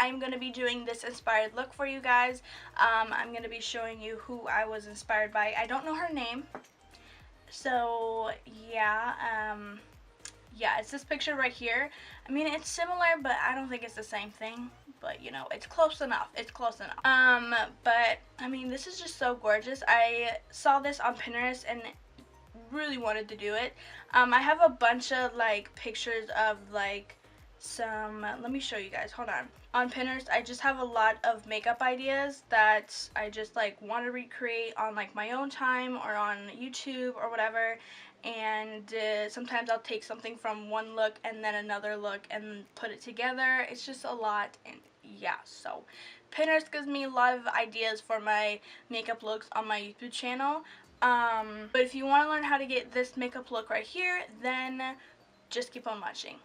I'm going to be doing this inspired look for you guys. I'm going to be showing you who I was inspired by. I don't know her name. So, yeah, yeah, it's this picture right here. I mean, it's similar, but I don't think it's the same thing. But, you know, it's close enough. It's close enough. But, I mean, this is just so gorgeous. I saw this on Pinterest and really wanted to do it. I have a bunch of, like, pictures of, like, some, let me show you guys. Hold on. On Pinterest, I just have a lot of makeup ideas that I just, like, want to recreate on, like, my own time or on YouTube or whatever. And sometimes I'll take something from one look and then another look and put it together. It's just a lot, and yeah, so Pinterest gives me a lot of ideas for my makeup looks on my YouTube channel. But if you want to learn how to get this makeup look right here, then just keep on watching.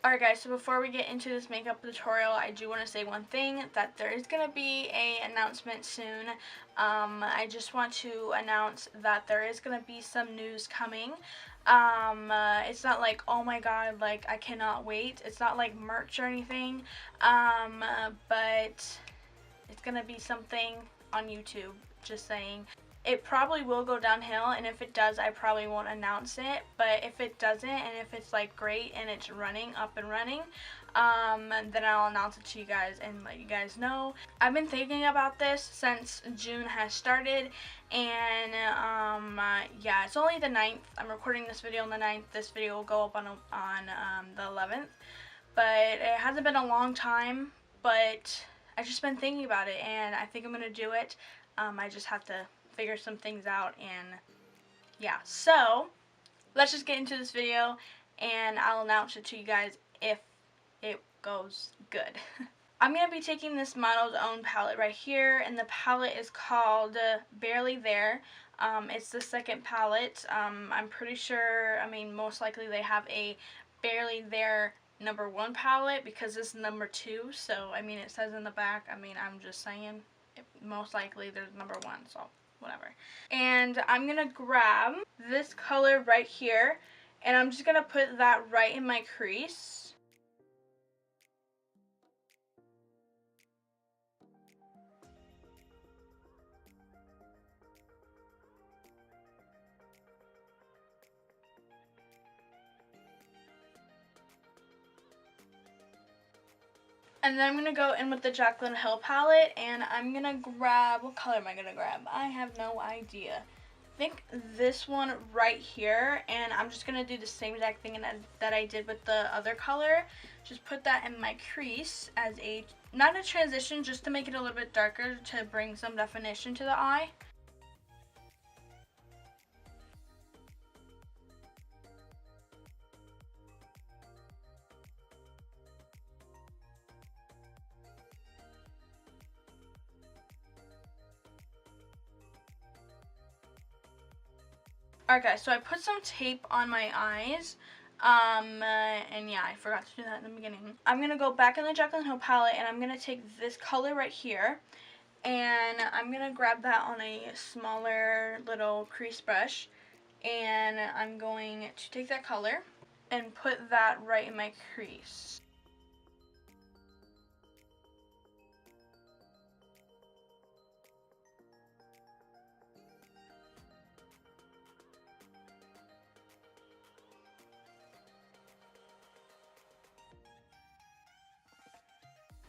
Alright guys, so before we get into this makeup tutorial, I do want to say one thing, that there is going to be an announcement soon. I just want to announce that there is going to be some news coming. It's not like, oh my god, like, I cannot wait. It's not like merch or anything, but it's going to be something on YouTube, just saying. It probably will go downhill, and if it does, I probably won't announce it. But if it doesn't, and if it's like great and it's running, up and running, then I'll announce it to you guys and let you guys know. I've been thinking about this since June has started, and yeah, it's only the 9th. I'm recording this video on the 9th. This video will go up on the 11th, but it hasn't been a long time, but I've just been thinking about it, and I think I'm gonna do it. I just have to figure some things out, and yeah, so let's just get into this video and I'll announce it to you guys if it goes good. I'm going to be taking this Model's Own palette right here, and the palette is called Barely There. It's the second palette. I'm pretty sure, I mean, most likely they have a Barely There #1 palette because this is #2, so I mean, it says in the back. I mean, I'm just saying, most likely there's #1, so whatever. And I'm gonna grab this color right here, and I'm just gonna put that right in my crease. And then I'm going to go in with the Jaclyn Hill palette, and I'm going to grab, what color am I going to grab? I have no idea. I think this one right here, and I'm just going to do the same exact thing that I did with the other color. Just put that in my crease as a, not a transition, just to make it a little bit darker to bring some definition to the eye. Alright guys, so I put some tape on my eyes, and yeah, I forgot to do that in the beginning. I'm going to go back in the Jaclyn Hill palette, and I'm going to take this color right here, and I'm going to grab that on a smaller little crease brush, and I'm going to take that color and put that right in my crease.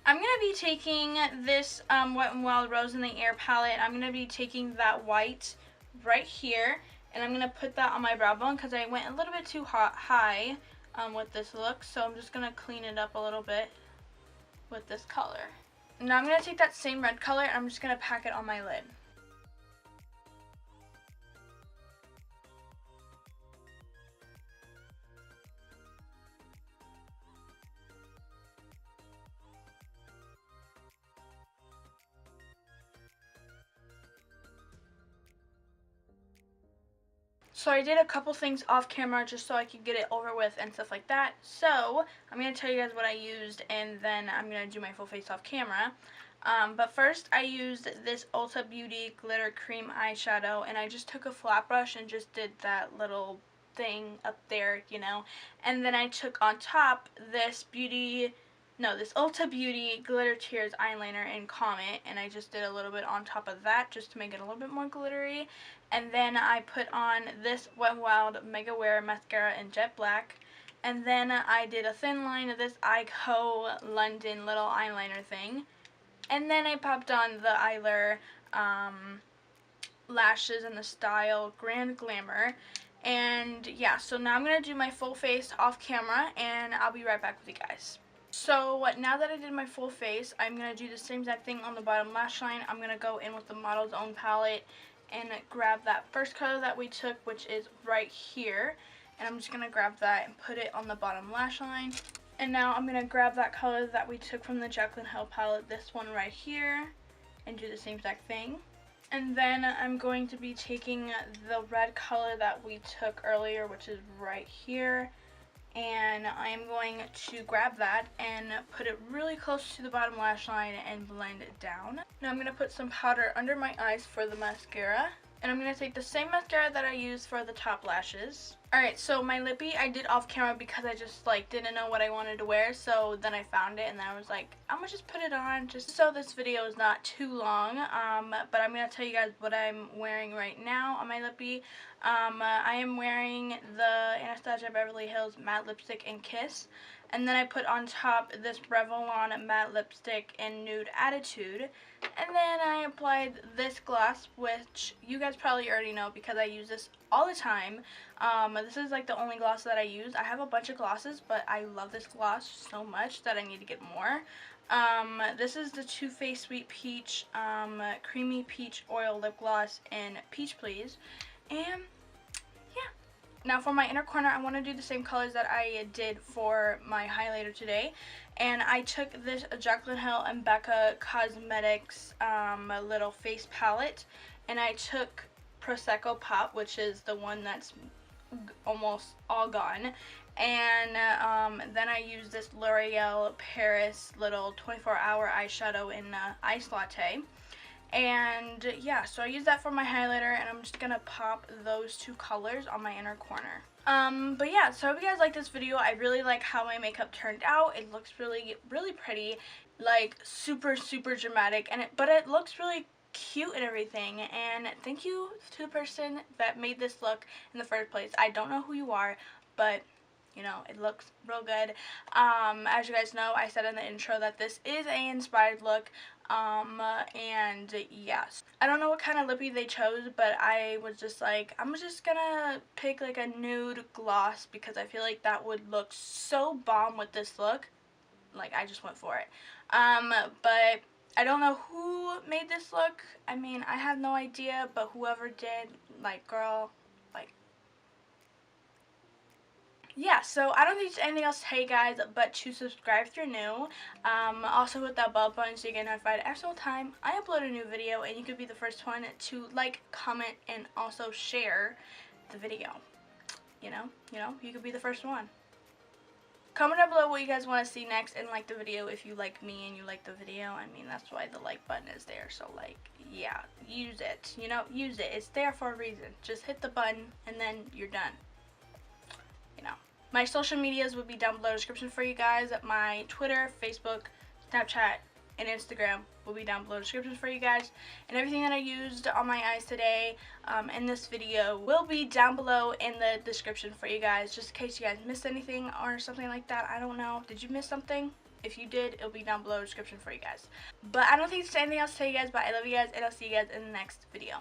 I'm going to be taking this Wet n Wild Rose in the Air palette. I'm going to be taking that white right here, and I'm going to put that on my brow bone because I went a little bit too high with this look, so I'm just going to clean it up a little bit with this color. Now I'm going to take that same red color, and I'm just going to pack it on my lid. So I did a couple things off camera just so I could get it over with and stuff like that. So I'm going to tell you guys what I used, and then I'm going to do my full face off camera. But first I used this Ulta Beauty Glitter Cream Eyeshadow, and I just took a flat brush and just did that little thing up there, you know. And then I took on top this Beauty this Ulta Beauty Glitter Tears eyeliner in Comet, and I just did a little bit on top of that just to make it a little bit more glittery. And then I put on this Wet n Wild Mega Wear mascara in jet black. And then I did a thin line of this Ico London little eyeliner thing. And then I popped on the Eylure lashes in the style Grand Glamour. And yeah, so now I'm going to do my full face off camera, and I'll be right back with you guys. So now that I did my full face, I'm going to do the same exact thing on the bottom lash line. I'm going to go in with the Model's Own palette and grab that first color that we took, which is right here. And I'm just going to grab that and put it on the bottom lash line. And now I'm going to grab that color that we took from the Jaclyn Hill palette, this one right here, and do the same exact thing. And then I'm going to be taking the red color that we took earlier, which is right here, and I'm going to grab that and put it really close to the bottom lash line and blend it down. Now I'm going to put some powder under my eyes for the mascara, and I'm going to take the same mascara that I used for the top lashes. Alright, so my lippy I did off camera because I just didn't know what I wanted to wear, so then I found it and then I was like, I'm gonna just put it on just so this video is not too long. But I'm gonna tell you guys what I'm wearing right now on my lippy. I am wearing the Anastasia Beverly Hills matte lipstick in Kiss, and then I put on top this Revlon matte lipstick in Nude Attitude, and then I applied this gloss, which you guys probably already know because I use this all the time. This is the only gloss that I use. I have a bunch of glosses, but I love this gloss so much that I need to get more. This is the Too Faced Sweet Peach Creamy Peach Oil Lip Gloss in Peach Please. And yeah. Now for my inner corner, I want to do the same colors that I did for my highlighter today. And I took this Jaclyn Hill and Becca Cosmetics little face palette, and I took Prosecco Pop, which is the one that's almost all gone, and then I used this L'Oreal Paris little 24-hour eyeshadow in Ice Latte. And yeah, so I used that for my highlighter, and I'm just gonna pop those two colors on my inner corner. But yeah, so I hope you guys like this video. I really like how my makeup turned out. It looks really, really pretty, super, super dramatic, but it looks really cute and everything. And thank you to the person that made this look in the first place. I don't know who you are, but you know, it looks real good. As you guys know, I said in the intro that this is a inspired look. And yes, I don't know what kind of lippy they chose, but I was just like, I'm just gonna pick a nude gloss because I feel like that would look so bomb with this look. I just went for it. But I don't know who made this look. I mean, I have no idea, but whoever did, girl, yeah, so I don't think there's anything else to tell you guys but to subscribe if you're new. Also hit that bell button so you get notified every single time I upload a new video, and you could be the first one to comment, and also share the video. You know, you could be the first one. Comment down below what you guys want to see next, and like the video if you like me and you like the video. I mean, that's why the like button is there, so yeah, use it. Use it. It's there for a reason. Just hit the button and then you're done. My social medias will be down below in the description for you guys. My Twitter, Facebook, Snapchat, and Instagram will be down below in the description for you guys. And everything that I used on my eyes today in this video will be down below in the description for you guys, just in case you guys missed anything or something like that. I don't know. Did you miss something? If you did, it'll be down below in the description for you guys. But I don't think there's anything else to tell you guys, but I love you guys, and I'll see you guys in the next video.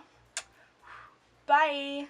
Bye!